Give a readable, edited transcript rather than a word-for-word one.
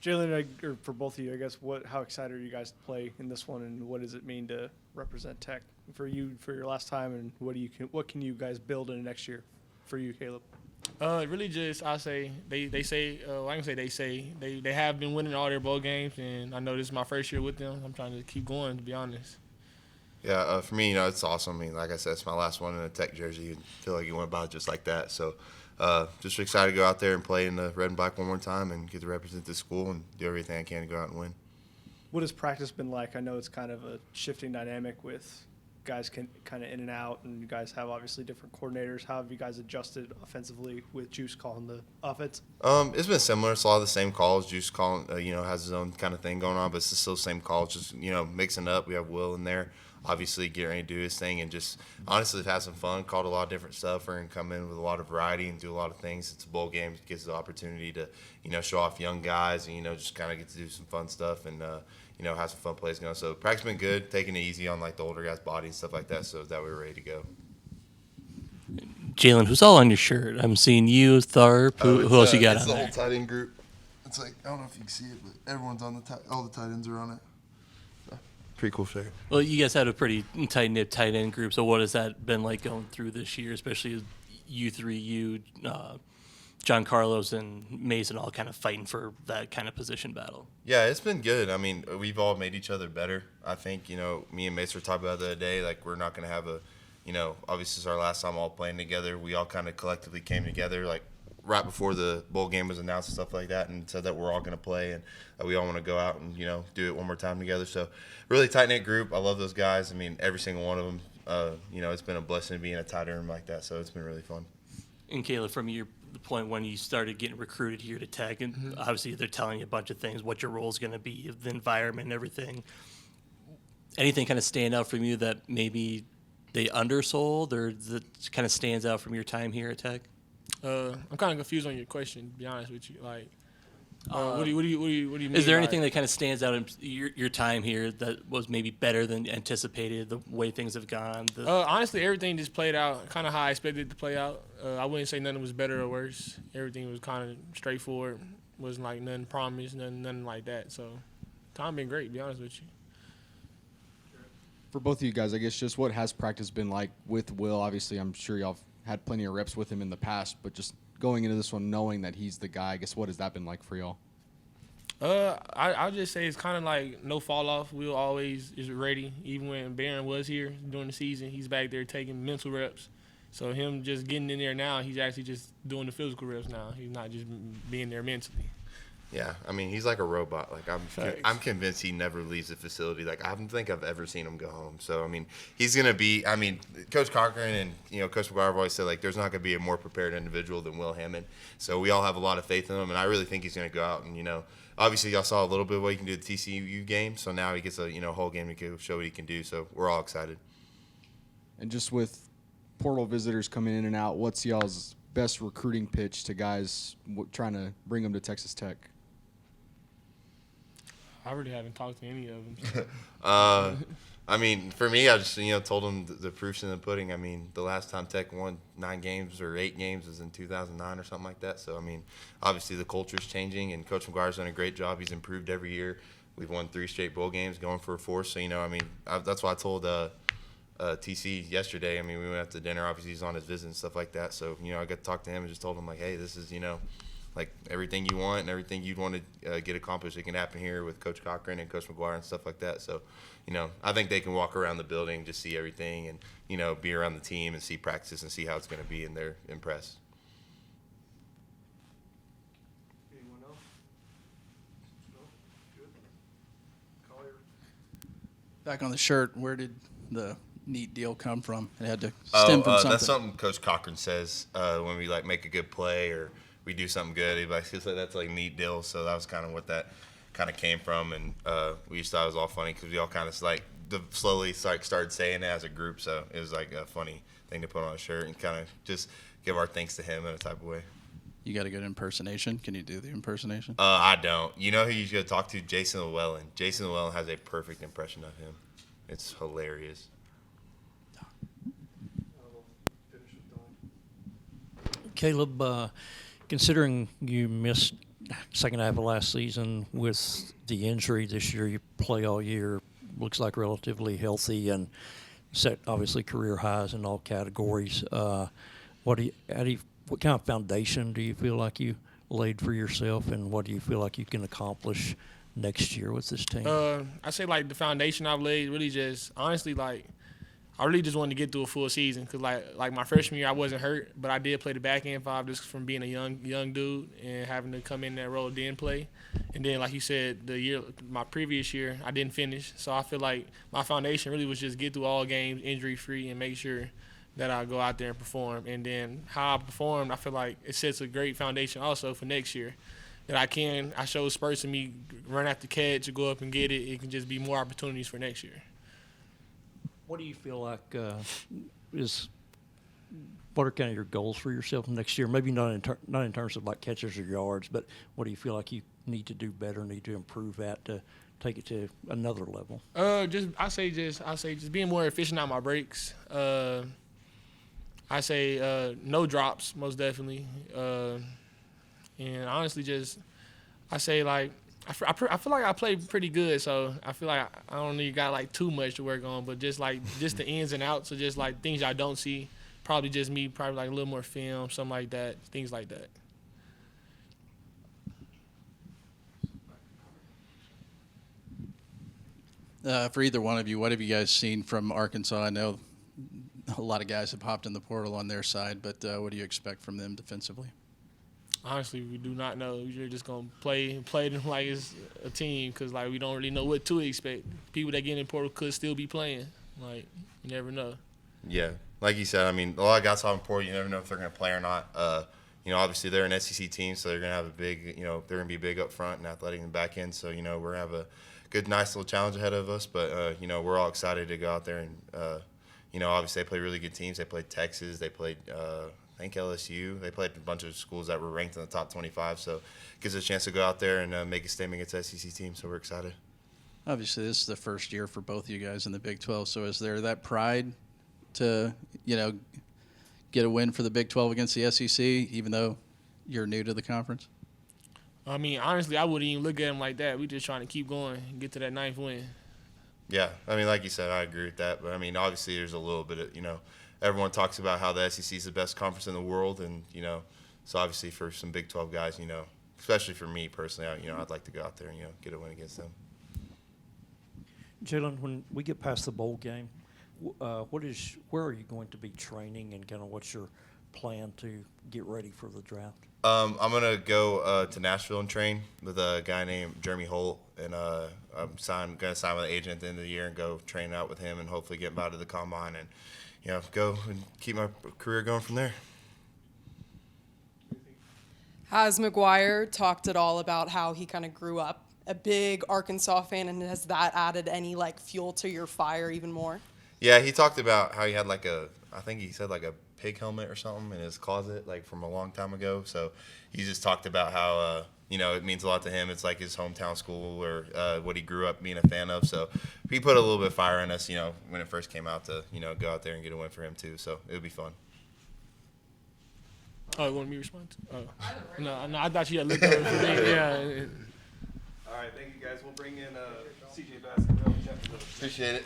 Jalin, or for both of you, I guess, how excited are you guys to play in this one, and what does it mean to represent Tech for you for your last time, and what can you guys build in the next year for you, Caleb? Really just I say they say I can say they have been winning all their bowl games, and I know this is my first year with them. I'm trying to keep going, to be honest. Yeah, for me, it's awesome. I mean, like I said, it's my last one in a Tech jersey. You feel like you went about it just like that. So just excited to go out there and play in the red and black one more time and get to represent this school and do everything I can to go out and win. What has practice been like? I know it's kind of a shifting dynamic with guys kind of in and out, and you guys have obviously different coordinators. How have you guys adjusted offensively with Juice calling the offense? It's been similar. It's a lot of the same calls. Juice calling, has his own kind of thing going on, but it's still the same calls, just, mixing up. We have Will in there, obviously getting ready to do his thing, and just honestly have some fun. Called a lot of different stuff. We're going to come in with a lot of variety and do a lot of things. It's a bowl game. It gives the opportunity to, show off young guys and, just kind of get to do some fun stuff and, have some fun plays going. So practice been good, taking it easy on like the older guys' body and stuff like that, so that we're ready to go. Jalen, who's all on your shirt? I'm seeing you, Tharp. Who else you got on there? It's the whole tight end group. It's like, I don't know if you can see it, but everyone's on all the tight ends are on it. So, pretty cool shirt. Well, you guys had a pretty tight-knit tight end group, so what has that been like going through this year, especially you three, John Carlos and Mason all kind of fighting for that kind of position battle? Yeah, it's been good. I mean, we've all made each other better. I think, me and Mason were talking about the other day, like we're not going to have obviously it's our last time all playing together. We all kind of collectively came together, like right before the bowl game was announced and stuff like that, and said that we're all going to play and we all want to go out and, do it one more time together. So really tight-knit group. I love those guys. I mean, every single one of them, it's been a blessing to be in a tight room like that, so it's been really fun. And Kayla, from the point when you started getting recruited here to Tech, and obviously they're telling you a bunch of things, what your role is going to be, the environment and everything. Anything kind of stand out from you that maybe they undersold or that kind of stands out from your time here at Tech? I'm kind of confused on your question, to be honest with you. Like, what do you mean? Is there anything that kind of stands out in your time here that was maybe better than anticipated, the way things have gone? Honestly, everything just played out kind of how I expected it to play out. I wouldn't say nothing was better or worse. Everything was kind of straightforward. Wasn't like nothing promised, nothing like that. So, time been great, to be honest with you. For both of you guys, I guess just what has practice been like with Will? Obviously, I'm sure y'all have had plenty of reps with him in the past, but just going into this one knowing that he's the guy, I guess what has that been like for y'all? I'll just say it's kind of like no fall off. Will always is ready. Even when Barron was here during the season, he's back there taking mental reps. So him just getting in there now, he's actually just doing the physical reps now. He's not just being there mentally. Yeah, I mean, he's like a robot. Like I'm convinced he never leaves the facility. Like I don't think I've ever seen him go home. So I mean, he's gonna be. I mean, Coach Cochran and Coach McGuire have always said like there's not gonna be a more prepared individual than Will Hammond. So we all have a lot of faith in him, and I really think he's gonna go out and obviously y'all saw a little bit of what he can do at the TCU game. So now he gets a whole game to show what he can do. So we're all excited. And just with portal visitors coming in and out, what's y'all's best recruiting pitch to guys trying to bring them to Texas Tech? I really haven't talked to any of them. I mean, for me, I just told them the proof's in the pudding. I mean, the last time Tech won 9 games or 8 games was in 2009 or something like that. So I mean, obviously the culture's changing, and Coach McGuire's done a great job. He's improved every year. We've won 3 straight bowl games, going for a 4th. So I mean, that's why I told TC yesterday. I mean, we went out to dinner. Obviously, he's on his visit and stuff like that. So I got to talk to him and just told him like, hey, this is like everything you want and everything you'd want to get accomplished, it can happen here with Coach Cochran and Coach McGuire and stuff like that. So, I think they can walk around the building, just see everything and, be around the team and see practice and see how it's going to be, and they're impressed. Anyone else? No? Good. Collier. Back on the shirt, where did the neat deal come from? It had to stem from something. That's something Coach Cochran says when we make a good play or we do something good. He says that's like neat deal. So that was kind of what that kind of came from, and we just thought it was all funny because we all kind of slowly started saying it as a group. So it was like a funny thing to put on a shirt and kind of just give our thanks to him in a type of way. You got a good impersonation. Can you do the impersonation? I don't. You know who you should talk to? Jason Llewellyn. Jason Llewellyn has a perfect impression of him. It's hilarious. Finish with Don. Caleb, considering you missed second half of last season with the injury. This year you play all year. Looks like relatively healthy and set obviously career highs in all categories. What kind of foundation do you feel like you laid for yourself, and what do you feel like you can accomplish next year with this team? I say like the foundation I've laid really just honestly like I really just wanted to get through a full season because like my freshman year I wasn't hurt, but I did play the back end five just from being a young dude and having to come in that role then play. And then like you said, my previous year I didn't finish, so I feel like my foundation really was just get through all games injury free and make sure that I go out there and perform. And then how I performed, I feel like it sets a great foundation also for next year. That I show spurts of me run after catch, go up and get it. It can just be more opportunities for next year. What do you feel like what are kind of your goals for yourself next year? Maybe not in terms of like catches or yards, but what do you feel like you need to do better, need to improve at to take it to another level? I say just being more efficient on my breaks. I say no drops, most definitely. And honestly, I say like I feel like I play pretty good, so I feel like I don't really got like too much to work on, but just the ins and outs, so just like things I don't see, probably just me, probably like a little more film, something like that, things like that. For either one of you, what have you guys seen from Arkansas? I know a lot of guys have hopped in the portal on their side, but what do you expect from them defensively? Honestly, we do not know. We're just gonna play them like it's a team because like we don't really know what to expect. People that get in the portal could still be playing. Like you never know. Yeah, like you said, I mean, a lot of guys hop in portal. You never know if they're going to play or not. Obviously they're an SEC team, so they're going to have a big, they're going to be big up front and athletic in the back end. So we're going to have a good, nice little challenge ahead of us. But we're all excited to go out there and obviously they play really good teams. They played Texas. They played. I think LSU. They played a bunch of schools that were ranked in the top 25, so it gives us a chance to go out there and make a statement against the SEC team, so we're excited. Obviously, this is the first year for both of you guys in the Big 12, so is there that pride to, get a win for the Big 12 against the SEC, even though you're new to the conference? I mean, honestly, I wouldn't even look at them like that. We just trying to keep going and get to that 9th win. Yeah, I mean, like you said, I agree with that, but, I mean, obviously there's a little bit of, everyone talks about how the SEC is the best conference in the world, and so obviously for some Big 12 guys, especially for me personally, I'd like to go out there and get a win against them. Jalin, when we get past the bowl game, where are you going to be training, and kind of what's your plan to get ready for the draft? I'm gonna go to Nashville and train with a guy named Jeremy Holt, and I'm gonna sign with an agent at the end of the year and go train out with him, and hopefully get invited to the combine and go and keep my career going from there. Has McGuire talked at all about how he kind of grew up a big Arkansas fan, and has that added any fuel to your fire even more? Yeah, he talked about how he had I think he said a pig helmet or something in his closet from a long time ago. So he just talked about how it means a lot to him. It's like his hometown school or what he grew up being a fan of. So he put a little bit of fire in us, when it first came out to go out there and get a win for him too. So it would be fun. Oh, you want me to respond? No, I thought you had looked over for me. Yeah. All right, thank you guys. We'll bring in CJ Bass and Jeff. Appreciate it.